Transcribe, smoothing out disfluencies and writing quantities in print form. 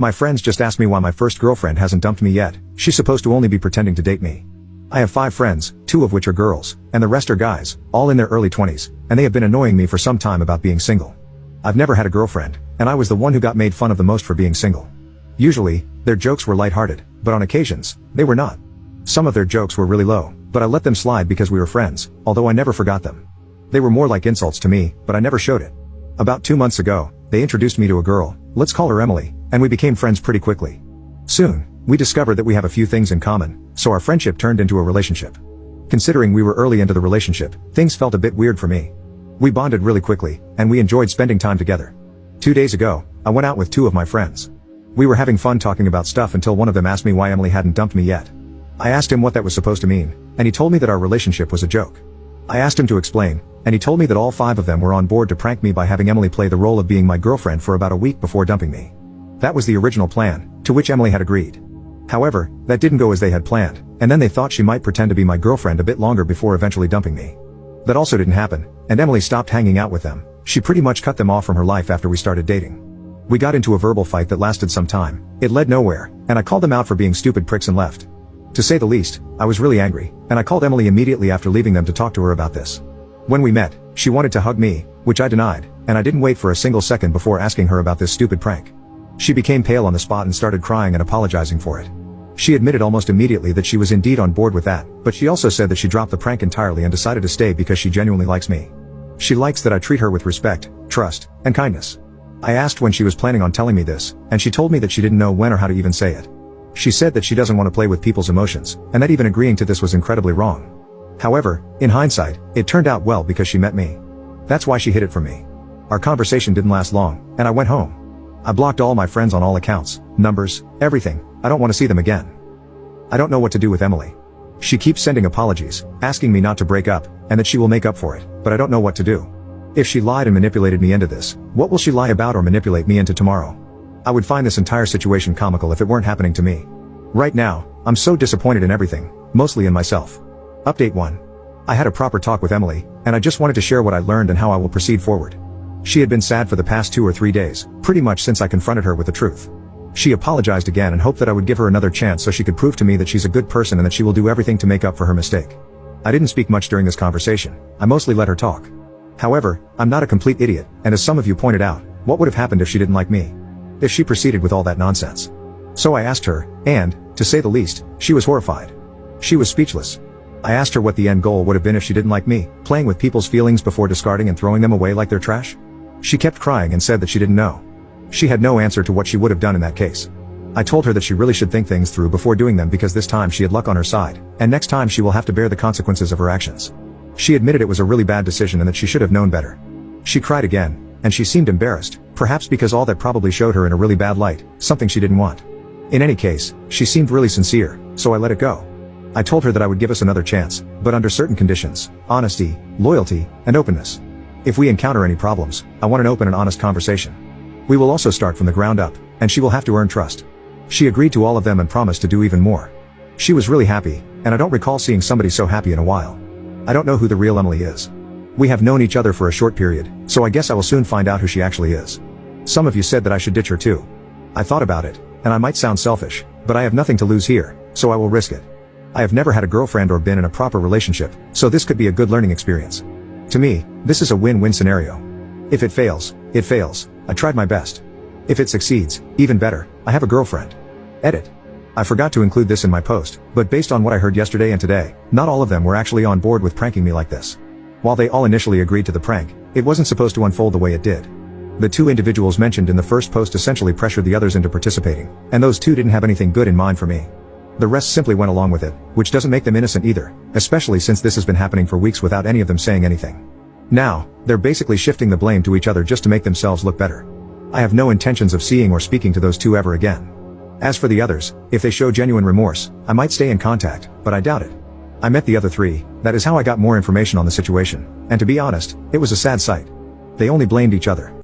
My friends just asked me why my first girlfriend hasn't dumped me yet. She's supposed to only be pretending to date me. I have 5 friends, 2 of which are girls, and the rest are guys, all in their early 20s, and they have been annoying me for some time about being single. I've never had a girlfriend, and I was the one who got made fun of the most for being single. Usually, their jokes were lighthearted, but on occasions, they were not. Some of their jokes were really low, but I let them slide because we were friends, although I never forgot them. They were more like insults to me, but I never showed it. About 2 months ago, they introduced me to a girl, let's call her Emily, and we became friends pretty quickly. Soon, we discovered that we have a few things in common, so our friendship turned into a relationship. Considering we were early into the relationship, things felt a bit weird for me. We bonded really quickly, and we enjoyed spending time together. 2 days ago, I went out with 2 of my friends. We were having fun talking about stuff until one of them asked me why Emily hadn't dumped me yet. I asked him what that was supposed to mean, and he told me that our relationship was a joke. I asked him to explain, and he told me that all 5 of them were on board to prank me by having Emily play the role of being my girlfriend for about a week before dumping me. That was the original plan, to which Emily had agreed. However, that didn't go as they had planned, and then they thought she might pretend to be my girlfriend a bit longer before eventually dumping me. That also didn't happen, and Emily stopped hanging out with them. She pretty much cut them off from her life after we started dating. We got into a verbal fight that lasted some time. It led nowhere, and I called them out for being stupid pricks and left. To say the least, I was really angry, and I called Emily immediately after leaving them to talk to her about this. When we met, she wanted to hug me, which I denied, and I didn't wait for a single second before asking her about this stupid prank. She became pale on the spot and started crying and apologizing for it. She admitted almost immediately that she was indeed on board with that, but she also said that she dropped the prank entirely and decided to stay because she genuinely likes me. She likes that I treat her with respect, trust, and kindness. I asked when she was planning on telling me this, and she told me that she didn't know when or how to even say it. She said that she doesn't want to play with people's emotions, and that even agreeing to this was incredibly wrong. However, in hindsight, it turned out well because she met me. That's why she hid it from me. Our conversation didn't last long, and I went home. I blocked all my friends on all accounts, numbers, everything. I don't want to see them again. I don't know what to do with Emily. She keeps sending apologies, asking me not to break up, and that she will make up for it, but I don't know what to do. If she lied and manipulated me into this, what will she lie about or manipulate me into tomorrow? I would find this entire situation comical if it weren't happening to me. Right now, I'm so disappointed in everything, mostly in myself. Update 1. I had a proper talk with Emily, and I just wanted to share what I learned and how I will proceed forward. She had been sad for the past 2 or 3 days, pretty much since I confronted her with the truth. She apologized again and hoped that I would give her another chance so she could prove to me that she's a good person and that she will do everything to make up for her mistake. I didn't speak much during this conversation. I mostly let her talk. However, I'm not a complete idiot, and as some of you pointed out, what would have happened if she didn't like me? If she proceeded with all that nonsense? So I asked her, and, to say the least, she was horrified. She was speechless. I asked her what the end goal would have been if she didn't like me, playing with people's feelings before discarding and throwing them away like they're trash? She kept crying and said that she didn't know. She had no answer to what she would have done in that case. I told her that she really should think things through before doing them because this time she had luck on her side, and next time she will have to bear the consequences of her actions. She admitted it was a really bad decision and that she should have known better. She cried again, and she seemed embarrassed, perhaps because all that probably showed her in a really bad light, something she didn't want. In any case, she seemed really sincere, so I let it go. I told her that I would give us another chance, but under certain conditions: honesty, loyalty, and openness. If we encounter any problems, I want an open and honest conversation. We will also start from the ground up, and she will have to earn trust. She agreed to all of them and promised to do even more. She was really happy, and I don't recall seeing somebody so happy in a while. I don't know who the real Emily is. We have known each other for a short period, so I guess I will soon find out who she actually is. Some of you said that I should ditch her too. I thought about it, and I might sound selfish, but I have nothing to lose here, so I will risk it. I have never had a girlfriend or been in a proper relationship, so this could be a good learning experience. To me, this is a win-win scenario. If it fails, it fails. I tried my best. If it succeeds, even better, I have a girlfriend. Edit. I forgot to include this in my post, but based on what I heard yesterday and today, not all of them were actually on board with pranking me like this. While they all initially agreed to the prank, it wasn't supposed to unfold the way it did. The 2 individuals mentioned in the first post essentially pressured the others into participating, and those 2 didn't have anything good in mind for me. The rest simply went along with it, which doesn't make them innocent either, especially since this has been happening for weeks without any of them saying anything. Now, they're basically shifting the blame to each other just to make themselves look better. I have no intentions of seeing or speaking to those 2 ever again. As for the others, if they show genuine remorse, I might stay in contact, but I doubt it. I met the other 3, that is how I got more information on the situation, and to be honest, it was a sad sight. They only blamed each other.